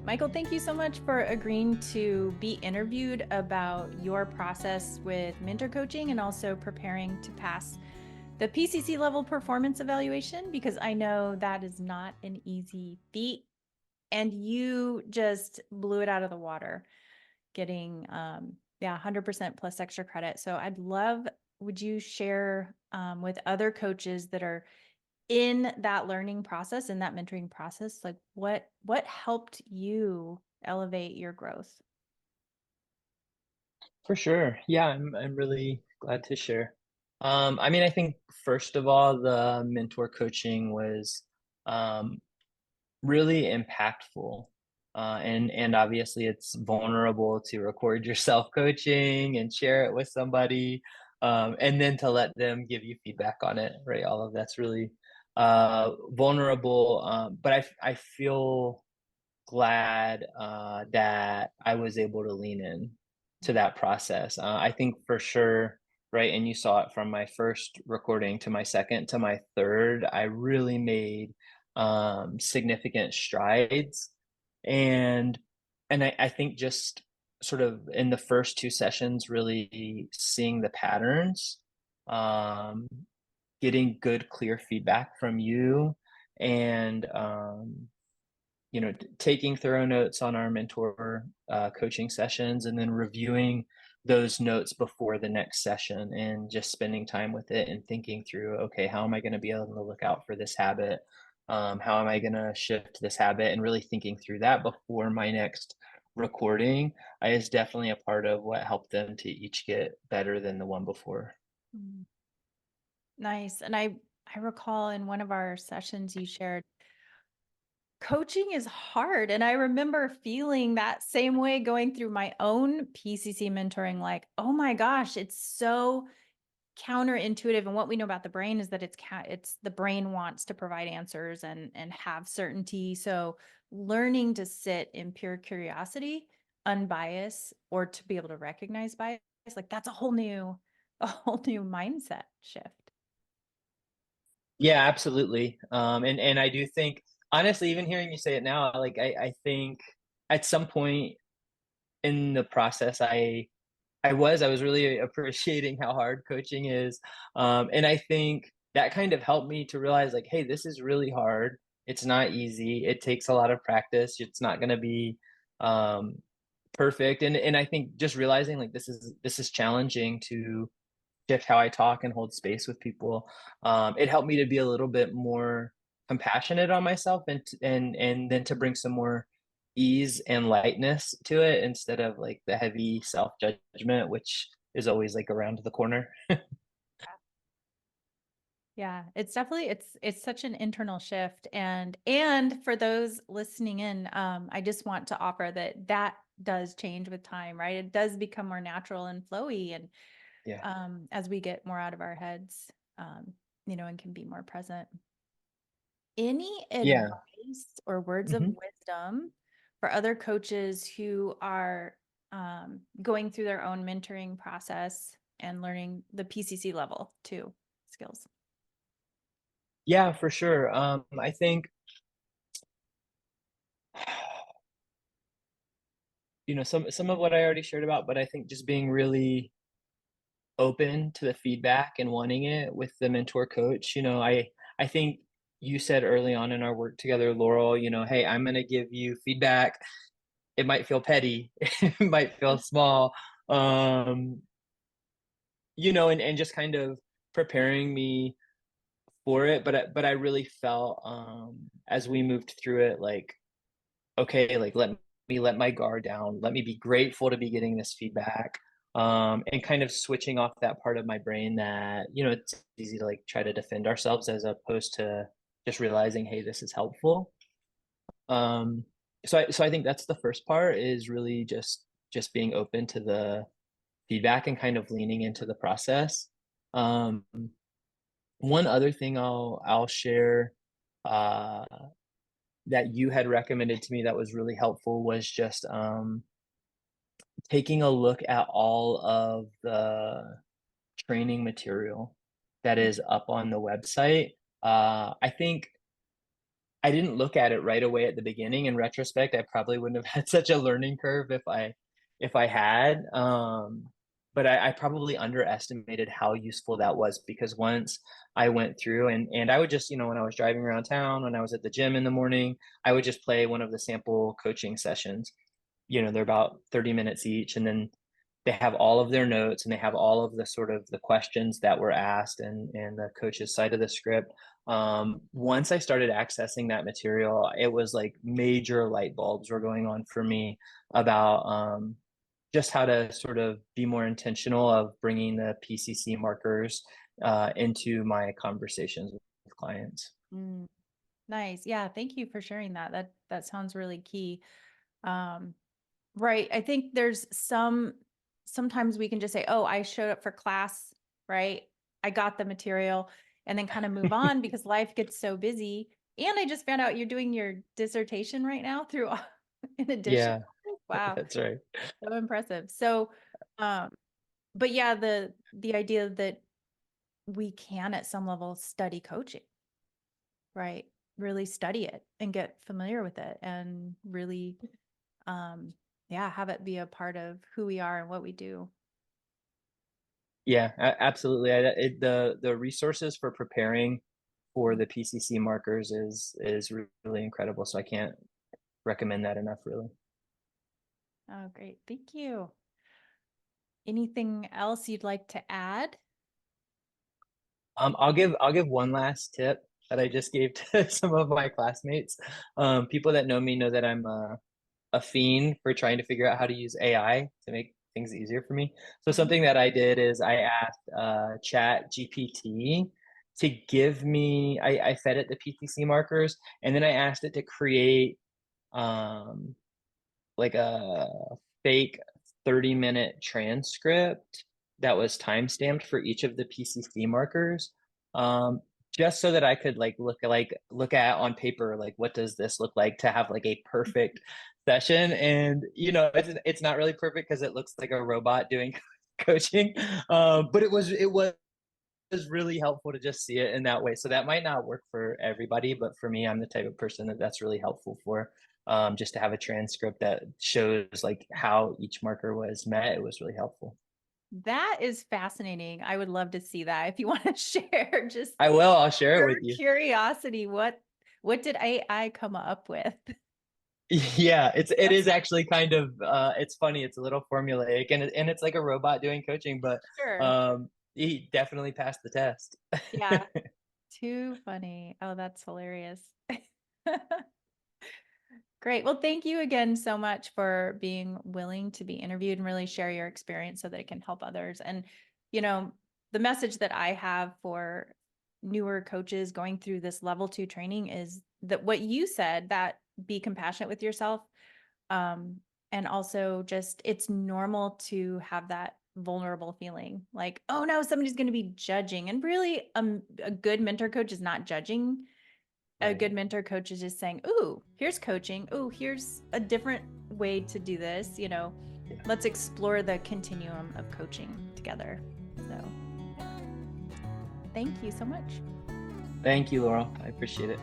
right. Michael, thank you so much for agreeing to be interviewed about your process with mentor coaching and also preparing to pass the PCC Level Performance Evaluation, because I know that is not an easy feat. And you just blew it out of the water, getting 100% plus extra credit. So I'd love, would you share with other coaches that are in that learning process, in that mentoring process, like what helped you elevate your growth? For sure. Yeah, I'm really glad to share. I mean, I think first of all, the mentor coaching was um, really impactful. And obviously it's vulnerable to record yourself coaching and share it with somebody, and then to let them give you feedback on it, right? All of that's really vulnerable. But I feel glad that I was able to lean in to that process. I think for sure, right? And you saw it from my first recording to my second to my third, I really made significant strides. And I think just sort of in the first two sessions, really seeing the patterns, um, getting good, clear feedback from you, and taking thorough notes on our mentor coaching sessions, and then reviewing those notes before the next session and just spending time with it and thinking through, okay, how am I going to be able to look out for this habit? How am I going to shift this habit? And really thinking through that before my next recording is definitely a part of what helped them to each get better than the one before. Mm. Nice. And I recall in one of our sessions you shared coaching is hard. And I remember feeling that same way going through my own PCC mentoring, like, oh my gosh, it's so counterintuitive. And what we know about the brain is that it's the brain wants to provide answers and have certainty. So learning to sit in pure curiosity, unbiased, or to be able to recognize bias, like that's a whole new mindset shift. Yeah, absolutely. And I do think, honestly, even hearing you say it now, like I think at some point in the process, I was really appreciating how hard coaching is. And I think that kind of helped me to realize, like, hey, this is really hard. It's not easy. It takes a lot of practice. It's not going to be um, perfect. And I think just realizing like this is challenging to shift how I talk and hold space with people. It helped me to be a little bit more compassionate on myself, and then to bring some more ease and lightness to it instead of like the heavy self judgment, which is always like around the corner. Yeah, it's definitely it's such an internal shift. And for those listening in, I just want to offer that does change with time, right? It does become more natural and flowy, and Yeah. as we get more out of our heads, and can be more present. Any Yeah. advice or words of hmm wisdom for other coaches who are going through their own mentoring process and learning the PCC level two skills? Yeah, for sure. I think, some of what I already shared about, but I think just being really open to the feedback and wanting it with the mentor coach. I think you said early on in our work together, Laurel, hey, I'm going to give you feedback. It might feel petty, it might feel small, um, and just kind of preparing me for it. But I really felt, as we moved through it, like, okay, like let me let my guard down. Let me be grateful to be getting this feedback. And kind of switching off that part of my brain that, it's easy to like try to defend ourselves as opposed to just realizing, hey, this is helpful. Um, so I think that's the first part, is really just being open to the feedback and kind of leaning into the process. Um, One other thing I'll share, uh, that you had recommended to me that was really helpful was just taking a look at all of the training material that is up on the website. I think I didn't look at it right away at the beginning. In retrospect, I probably wouldn't have had such a learning curve if I had. But I probably underestimated how useful that was, because once I went through and I would just, when I was driving around town, when I was at the gym in the morning, I would just play one of the sample coaching sessions. They're about 30 minutes each, and then they have all of their notes and they have all of the sort of the questions that were asked and the coach's side of the script. Once I started accessing that material, it was like major light bulbs were going on for me about just how to sort of be more intentional of bringing the PCC markers into my conversations with clients. Mm, nice. Yeah. Thank you for sharing that. That sounds really key. Um, right. I think sometimes we can just say, oh, I showed up for class, right? I got the material, and then kind of move on because life gets so busy. And I just found out you're doing your dissertation right now through in addition. Yeah, Wow. that's right. So impressive. So, um, but yeah, the idea that we can at some level study coaching, right? Really study it and get familiar with it and really, yeah, have it be a part of who we are and what we do. Yeah, absolutely. The resources for preparing for the PCC markers is really incredible. So I can't recommend that enough, really. Oh, great. Thank you. Anything else you'd like to add? I'll give one last tip that I just gave to some of my classmates. People that know me know that I'm a fiend for trying to figure out how to use AI to make things easier for me. So Mhm. something that I did is I asked Chat GPT to give me, I fed it the PTC markers, and then I asked it to create um, like a fake 30-minute transcript that was time stamped for each of the PCC markers. Just so that I could look at on paper, like, what does this look like to have like a perfect session. And it's not really perfect because it looks like a robot doing coaching. But it was really helpful to just see it in that way. So that might not work for everybody, but for me, I'm the type of person that's really helpful for, just to have a transcript that shows like how each marker was met. It was really helpful. That is fascinating. I would love to see that if you want to share just I will. I'll share it for with you. curiosity. What did AI come up with? Yeah, it is actually kind of it's funny. It's a little formulaic, and it's like a robot doing coaching, but Sure. um, he definitely passed the test. Yeah. Too funny. Oh, that's hilarious. Great. Well, thank you again so much for being willing to be interviewed and really share your experience so that it can help others. And, you know, the message that I have for newer coaches going through this level 2 training is that what you said, that be compassionate with yourself. Um, and also just it's normal to have that vulnerable feeling like, oh no, somebody's going to be judging. And really, a good mentor coach is not judging. A Right. good mentor coach is just saying, ooh, here's coaching. Ooh, here's a different way to do this. Yeah. Let's explore the continuum of coaching together. So thank you so much. Thank you, Laurel. I appreciate it.